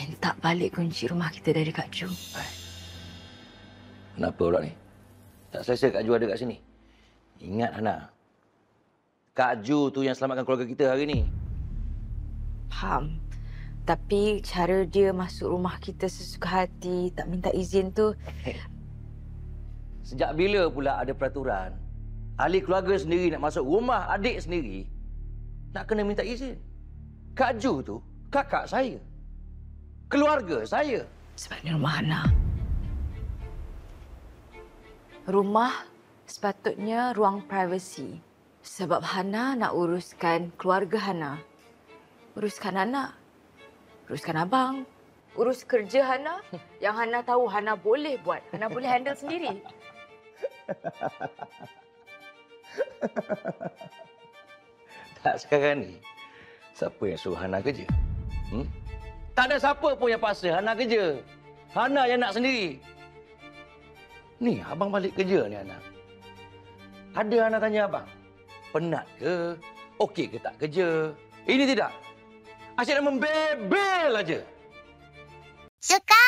minta balik kunci rumah kita dari Kak Ju. Kenapa pula ni? Tak selesa Kak Ju ada kat sini. Ingat, Hana. Kak Ju tu yang selamatkan keluarga kita hari ni. Faham. Tapi cara dia masuk rumah kita sesuka hati, tak minta izin tu... Sejak bila pula ada peraturan ahli keluarga sendiri nak masuk rumah adik sendiri nak kena minta izin? Kak Ju tu kakak saya. Keluarga saya. Sebab ni rumah Hana. Rumah sepatutnya ruang privasi. Sebab Hana nak uruskan keluarga Hana. Uruskan anak. Uruskan abang. Urus kerja Hana. Yang Hana tahu Hana boleh buat. Hana boleh handle sendiri. Tak sekarang ni, siapa yang suruh Hana kerja? Tak ada siapa pun yang paksa Hana kerja. Hana yang nak sendiri. Ni, abang balik kerja ni, Hana. Ada Hana tanya abang, penat ke? Okey ke tak kerja? Ini tidak. Asyik nak membebel aja. Suka.